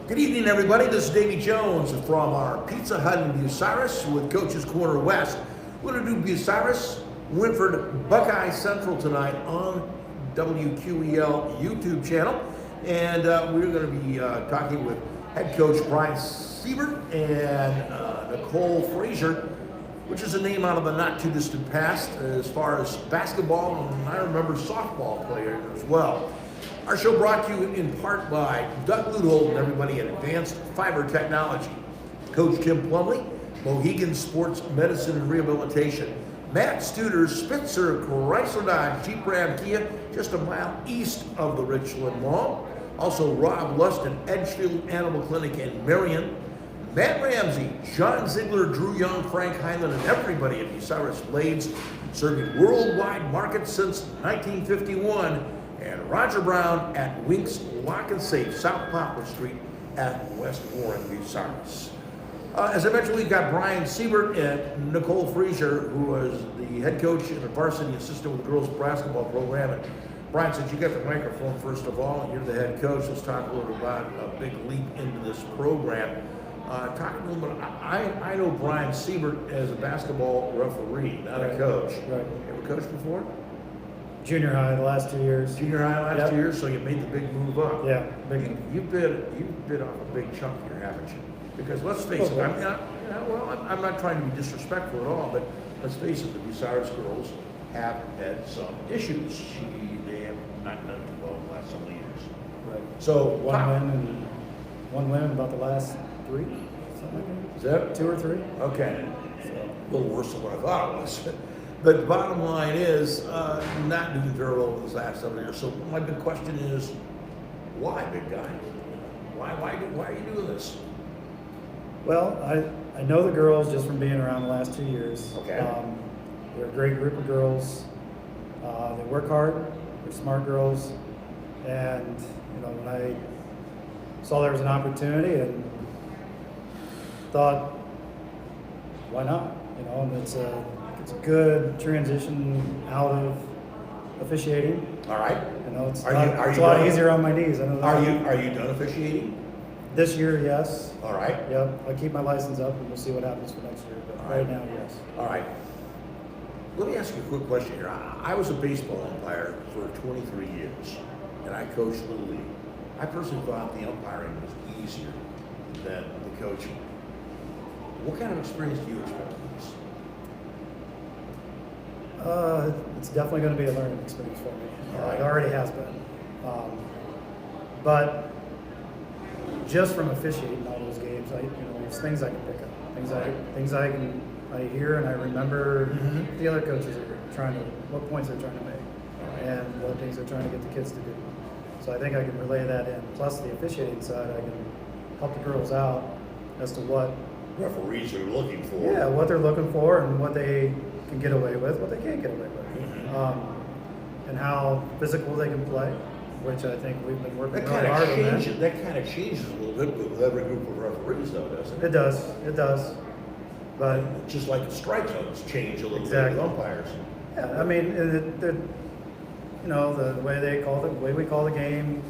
Good evening, everybody. This is Davey Jones from our Pizza Hut in Bucyrus with Coach's Corner West. We're going to do Bucyrus, Winford, Buckeye Central tonight on WQEL YouTube channel. And we're going to be talking with head coach Brian Seybert and Nicole Frazier, which is a name out of the not too distant past as far as basketball, and I remember softball player as well. Our show brought to you in part by Doug Luthold and everybody at Advanced Fiber Technology, Coach Tim Plumley, Mohegan Sports Medicine and Rehabilitation, Matt Studer, Spitzer, Chrysler Dodge, Jeep Ram Kia, just a mile east of the Richland Mall. Also Rob Lust and Edgefield Animal Clinic in Marion, Matt Ramsey, John Ziegler, Drew Young, Frank Heinlein, and everybody at Bucyrus Blades, serving worldwide markets since 1951. And Roger Brown at Winks Lock and Safe, South Poplar Street at West Warren, Bucyrus. As I mentioned, we've got Brian Seybert and Nicole Frazier, who is the head coach and a varsity assistant with the girls basketball program. And Brian, since you got the microphone first of all, and you're the head coach, let's talk a little about a big leap into this program. Talk a little bit. I know Brian Seybert as a basketball referee, not a coach. Right. You ever coached before? Junior high the last 2 years. Junior high last 2 years, so you made the big move up. Yeah, big. You bit off a big chunk here, haven't you? Because let's face it, I'm not trying to be disrespectful at all, but let's face it, the Bucyrus girls have had some issues. They have not done too well in the last several years. Right. So One win in about the last 3, something like that. Is that 2 or 3? okay? So, A little worse than what I thought it was. But the bottom line is, not doing very well in this last several years. So my big question is, why, big guy? Why are you doing this? well, I know the girls just from being around the last 2 years. Okay. They're a great group of girls. They work hard. They're smart girls. And when I saw there was an opportunity and thought, why not? And it's a good transition out of officiating. All right. It's a lot easier on my knees. I know that. Are you done officiating? This year, yes. All right. Yep. I keep my license up, and we'll see what happens for next year. But right now, yes. All right. Let me ask you a quick question here. I was a baseball umpire for 23 years, and I coached Little League. I personally thought the umpiring was easier than the coaching. What kind of experience do you expect from this? It's definitely going to be a learning experience for me. All right. It already has been. But just from officiating all those games, there's things I can pick up, things I hear and I remember the other coaches are what points they're trying to make, and what things they're trying to get the kids to do. So I think I can relay that in. Plus the officiating side, I can help the girls out as to what Referees are looking for. Yeah, what they're looking for and what they can get away with, what they can't get away with, and how physical they can play, which I think we've been working really hard on that. That kind of changes a little bit with every group of referees, though, doesn't it? It does. But just like the strike zones change a little Exactly. bit with umpires. yeah, I mean, the way we call the game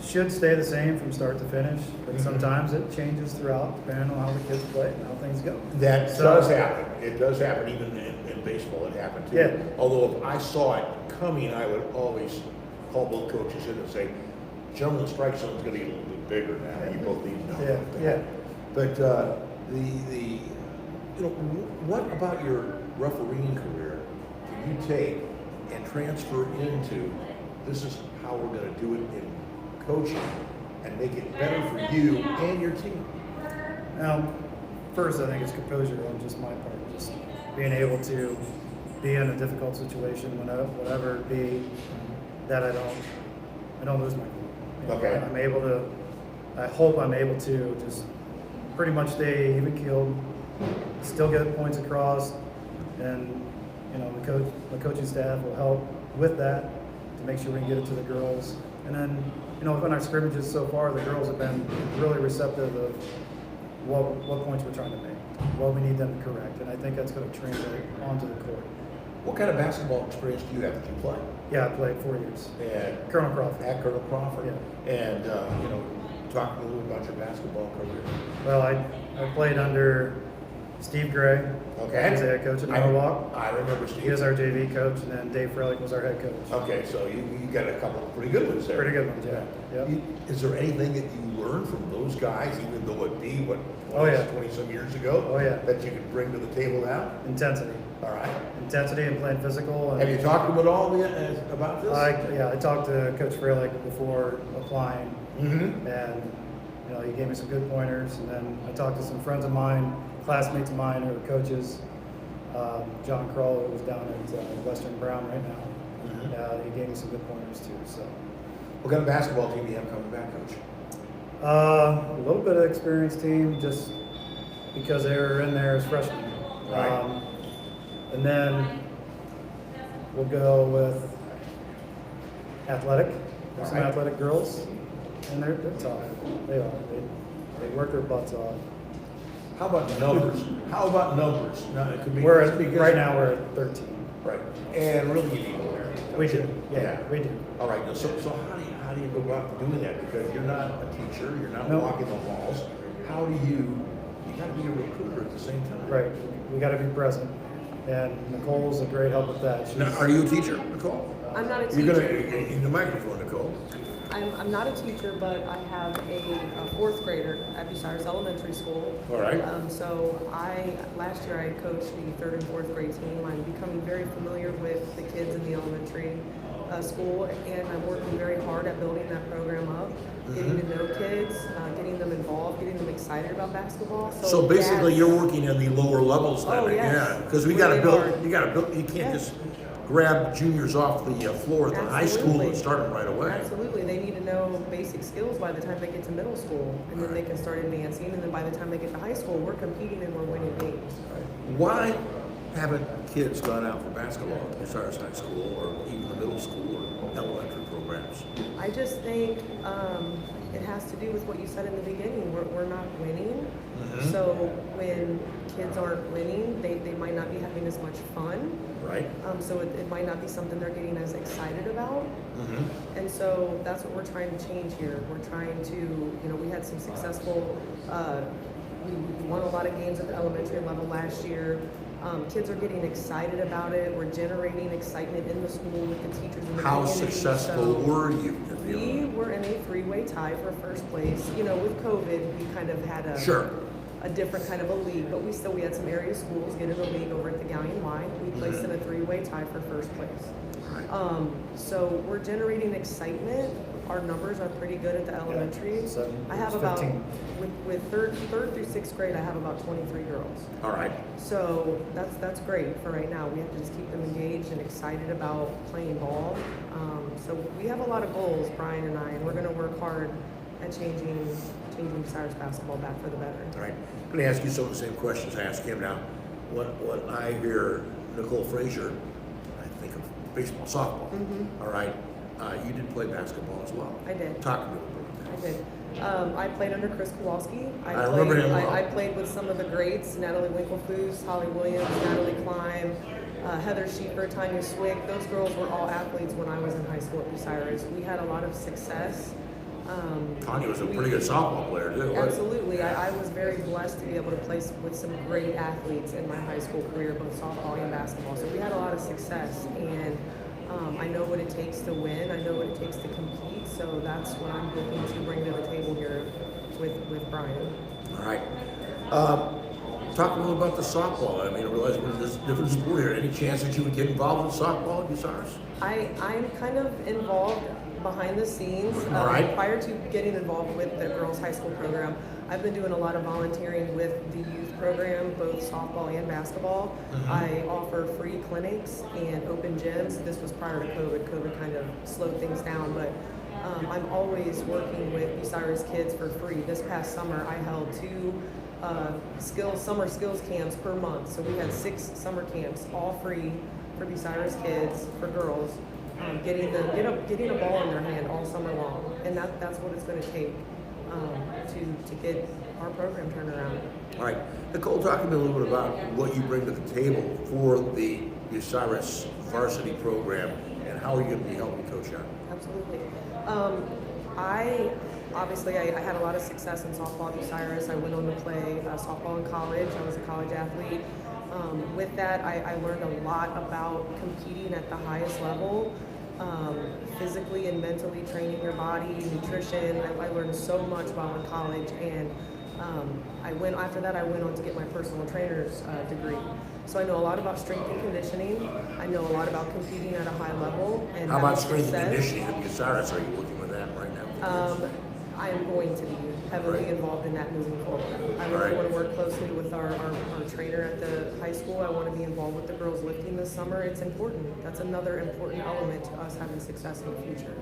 should stay the same from start to finish, but sometimes it changes throughout depending on how the kids play and how things go. That does happen. It does happen even in baseball. It happened too. Yeah. Although if I saw it coming, I would always call both coaches in and say, "Gentlemen, the strike zone's going to get a little bit bigger now. You both need to know." Yeah. But what about your refereeing career can you take and transfer into? This is how we're going to do it in coaching and make it better for you and your team. Now, first, I think it's composure on just my part, just being able to be in a difficult situation, whatever it be, that I don't lose my cool. Okay. I hope I'm able to just pretty much stay even keeled, still get points across, and the coaching staff will help with that to make sure we can get it to the girls. And then, within our scrimmages so far, the girls have been really receptive of what points we're trying to make, what we need them to correct, and I think that's going to translate onto the court. What kind of basketball experience do you have? Did you play? Yeah, I played 4 years. At Colonel Crawford. Colonel Crawford. Yeah. And talk a little about your basketball career. Well, I played under Steve Gray. Okay. He's the head coach at Norwalk. I remember He Steve. was our JV coach, and then Dave Frelick was our head coach. Okay, so you got a couple of pretty good ones there. Pretty good ones, yeah. Yep. Is there anything that you learned from those guys, even though it be, 20 some years ago? Oh, yeah. That you could bring to the table now? Intensity. All right. Intensity and playing physical. And Have you talked to them at all about this? I talked to Coach Frelick before applying, Mm-hmm. and he gave me some good pointers. And then I talked to some friends of mine, classmates of mine who are coaches. John Kroll, who was down at Western Brown right now. Mm-hmm. He gave me some good pointers too. So What kind of basketball team do you have coming back, Coach? a little bit of experienced team, just because they were in there as freshmen. Right. And then we'll go with athletic. There's some All right. athletic girls, and they're tough. They are. They work their butts off. How about numbers? Now, it could be Right now we're at 13. Right. And really, you need more. We do. Yeah, Yeah. we do. All right. So how do you go about doing that? Because you're not a teacher, you're not No. walking the halls. How do you got to be a recruiter at the same time? Right. We got to be present. And Nicole's a great help with that. Now, are you a teacher, Nicole? I'm not a teacher. You're gonna in the microphone, Nicole. I'm not a teacher, but I have a fourth grader at Bucyrus Elementary School. All right. So last year I coached the third and fourth grade team. I'm becoming very familiar with the kids in the elementary school, and I'm working very hard at building that program up, getting to know kids, getting them involved, getting them excited about basketball. So basically, that's- you're working in the lower levels then. Oh, yes. Yeah, because we Really got to build. hard. You got to build. You can't Yeah. just grab juniors off the floor at the high school Absolutely. and start them right away. Absolutely. They need to know basic skills by the time they get to middle school, and then they can start advancing, and then by the time they get to high school, we're competing and we're winning games. Why haven't kids gone out for basketball at Bucyrus High School or even the middle school or elementary programs? I just think it has to do with what you said in the beginning. We're not winning. Mhm. So when kids aren't winning, they might not be having as much fun. Right. So it might not be something they're getting as excited about. Mm-hmm. And so that's what we're trying to change here. We're trying to, we had some successful, we won a lot of games at the elementary level last year. Kids are getting excited about it. We're generating excitement in the school with the teachers and the How community. successful So were you? we were in a three-way tie for first place. With COVID, we kind of had a different kind of a league, but we had some area schools get in the league over at the Galleon Y. We placed in a three-way tie for first place. Right. So we're generating excitement. Our numbers are pretty good at the elementary. So I have it's about 15. with third through sixth grade, I have about 23 girls. All right. So that's great for right now. We have to just keep them engaged and excited about playing ball. So we have a lot of goals, Brian and I, and we're going to work hard at changing Bucyrus basketball back for the better. All right. I'm going to ask you some of the same questions I asked him now. When I hear Nicole Frazier, I think of baseball, softball. Mm-hmm. All right. You did play basketball as well. I did. Talk to me about that. I did. I played under Chris Kowalski. I remember him well. I played with some of the greats: Natalie Winklefoos, Holly Williams, Natalie Klein, Heather Schiefer, Tanya Swick. Those girls were all athletes when I was in high school at Bucyrus. We had a lot of success. Tanya was a pretty good softball player too. wasn't she? Absolutely. I was very blessed to be able to play with some great athletes in my high school career, both softball and basketball. So we had a lot of success, and I know what it takes to win. I know what it takes to compete. So that's what I'm looking to bring to the table here with Brian. All right. Talk a little about the softball. I mean, I realize we're in this different sport here. Any chance that you would get involved in softball at Bucyrus? I'm kind of involved behind the scenes. All right. Prior to getting involved with the girls' high school program, I've been doing a lot of volunteering with the youth program, both softball and basketball. Mm-hmm. I offer free clinics and open gyms. This was prior to COVID. COVID kind of slowed things down, but I'm always working with Bucyrus kids for free. This past summer, I held 2 summer skills camps per month. So we had 6 summer camps, all free for Bucyrus kids, for girls, getting a ball in their hand all summer long, and that's what it's going to take to get our program turned around. All right. Nicole, talk to me a little bit about what you bring to the table for the Bucyrus varsity program and how are you going to be helping coach out? Absolutely. obviously, I had a lot of success in softball at Bucyrus. I went on to play softball in college. I was a college athlete. With that, I learned a lot about competing at the highest level, physically and mentally training your body, nutrition. I learned so much while in college, and after that I went on to get my personal trainer's degree. So I know a lot about strength and conditioning. I know a lot about competing at a high level. And How about having strength and success. conditioning at Bucyrus? Are you looking with that right now? I am going to be heavily Right. involved in that moving forward. I really Right. want to work closely with our trainer at the high school. I want to be involved with the girls lifting this summer. It's important. That's another important element to us having success in the future.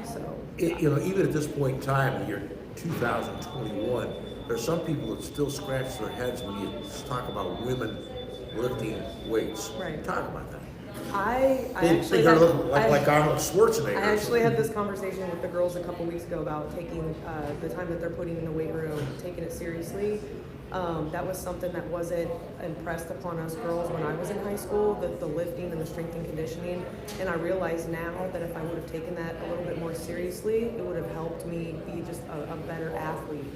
So, Even at this point in time, in the year 2021, there's some people that still scratch their heads when you talk about women lifting weights. Right. Talk about that. I They actually they're had, looking like Arnold Schwarzenegger. I actually had this conversation with the girls a couple weeks ago about taking the time that they're putting in the weight room, taking it seriously. That was something that wasn't impressed upon us girls when I was in high school, the lifting and the strength and conditioning. And I realize now that if I would have taken that a little bit more seriously, it would have helped me be just a better athlete.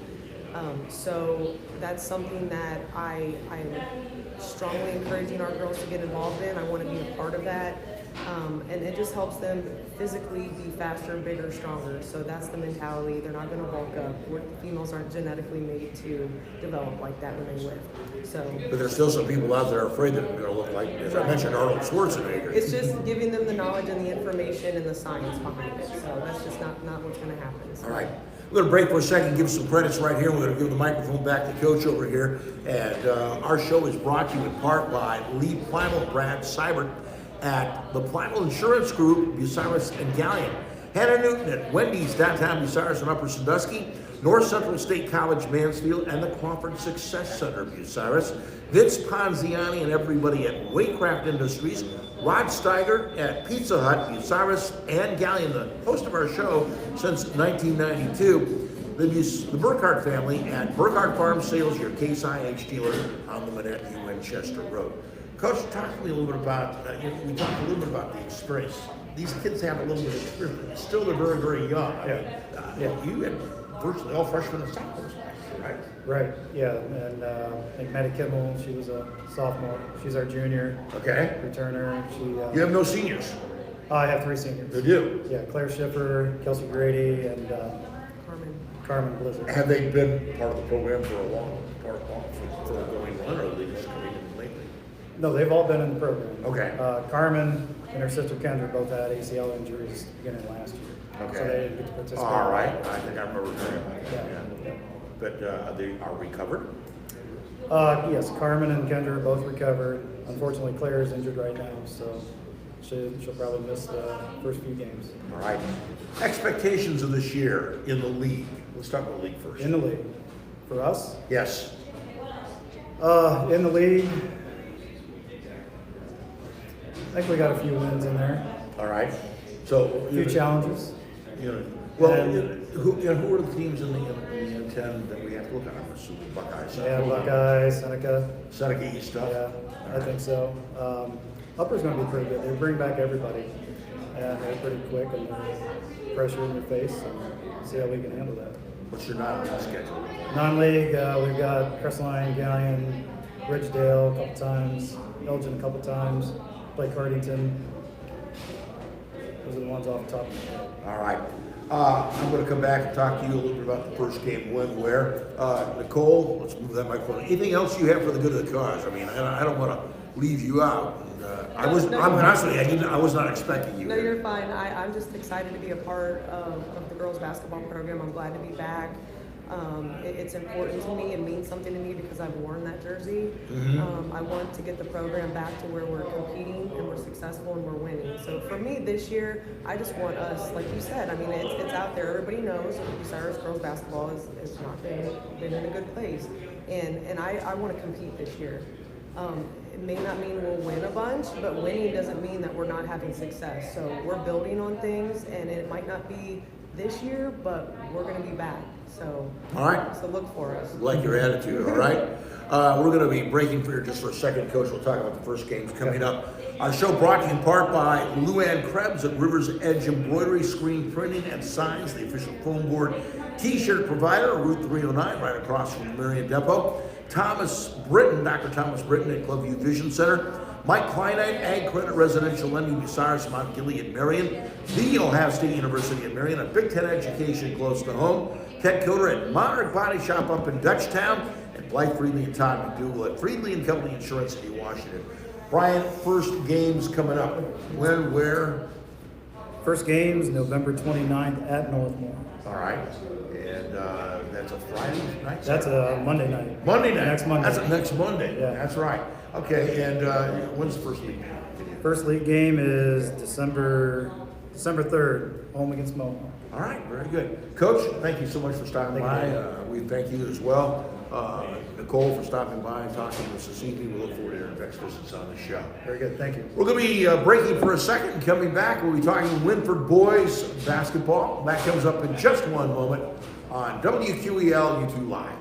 So that's something that I'm strongly encouraging our girls to get involved in. I want to be a part of that. And it just helps them physically be faster, bigger, stronger. So that's the mentality. They're not going to bulk up. Females aren't genetically made to develop like that when they lift. So, But there's still some people out there afraid that they're going to look like, as I mentioned, Arnold Schwarzenegger. it's just giving them the knowledge and the information and the science behind it. So that's just not what's going to happen. So. All right. We're going to break for a second, give some credits right here. We're going to give the microphone back to Coach over here. And our show is brought to you in part by Lee Plymouth and Brad Seybert at the Plymouth Insurance Group, Bucyrus and Gallion. Hannah Newton at Wendy's, downtown Bucyrus and Upper Sandusky. North Central State College, Mansfield, and the Crawford Success Center, Bucyrus. Vince Ponziani and everybody at Waycraft Industries. Rod Steiger at Pizza Hut, Bucyrus, and Gallion, the host of our show since 1992. The Burkhardt family at Burkhardt Farm Sales, your Case IH dealer on the Manette in Winchester Road. Coach, talk to me a little bit about, we talked a little bit about the experience. These kids have a little bit of experience, but still they're very, very young. You had virtually all freshmen and sophomores last year, right? Right, yeah, and I think Maddie Kimmel, she was a sophomore. She's our junior Okay. returner. You have no seniors. I have 3 seniors. You do. Yeah, Claire Schiffer, Kelsey Grady, and Carmen Blizzard. Have they been part of the program for a long, for going on, or are they just coming in lately? No, they've all been in the program. Okay. Carmen and her sister Kendra both had ACL injuries beginning last year. Okay. So they didn't get to participate. All right. I think I remember hearing about that. Yeah. But they are recovered? Yes, Carmen and Kendra are both recovered. Unfortunately, Claire is injured right now, so she'll probably miss the first few games. All right. Expectations of this year in the league. Let's talk about the league first. In the league. For us? Yes. In the league, I think we got a few wins in there. All right. So A few challenges. Well, And- who are the teams in the N10 that we have to look at? I'm assuming Buckeyes. Yeah, Buckeyes, Seneca. Seneca East stuff. Yeah, I think so. Upper's going to be pretty good. They bring back everybody, and they're pretty quick and they're pressure in your face. And see how we can handle that. What's your non-league schedule? Non-league, we've got Crestline, Gallion, Ridgedale a couple times, Elgin a couple times, play Cardington. Those are the ones off the top of my head. All right. I'm going to come back and talk to you a little bit about the first game win where. Nicole, let's move that microphone. Anything else you have for the good of the cause? I mean, I don't want to leave you out. I'm honestly, I was not expecting you. No, you're fine. I'm just excited to be a part of the girls basketball program. I'm glad to be back. It's important to me. It means something to me because I've worn that jersey. I want to get the program back to where we're competing and we're successful and we're winning. So for me this year, I just want us, like you said, I mean, it's out there. Everybody knows Bucyrus girls basketball has not been in a good place. And I want to compete this year. It may not mean we'll win a bunch, but winning doesn't mean that we're not having success. So we're building on things, and it might not be this year, but we're going to be back. So, All right. so look for us. Like your attitude, all right? We're going to be breaking for just for a second, Coach. We'll talk about the first games coming up. Our show brought to you in part by Luann Krebs at River's Edge Embroidery, Screen Printing, and Signs, the official foam board T-shirt provider, Route 309, right across from the Marion Depot. Thomas Britton, Dr. Thomas Britton at Clubview Vision Center. Mike Kleinite, Ag Credit Residential Lending, Bucyrus, Mount Gilead, Marion. The Ohio State University at Marion, a Big Ten education close to home. Ted Coder at Monarch Body Shop up in Dutchtown. And Blythe Friedley and Todd McDougal at Friedley and Company Insurance City, Washington. Brian, first games coming up. When, where? First game's November 29th at Northmore. All right. And that's a Friday night? That's a Monday night. Monday night. Next Monday. That's next Monday. Yeah. That's right. Okay, and when's the first league game? First league game is December 3rd, home against Mohawk. All right, very good. Coach, thank you so much for stopping by. We thank you as well. Nicole, for stopping by and talking to us this evening. We look forward to your next visits on the show. Very good, thank you. We're going to be breaking for a second and coming back. We'll be talking Winford boys basketball. That comes up in just one moment on WQEL YouTube Live.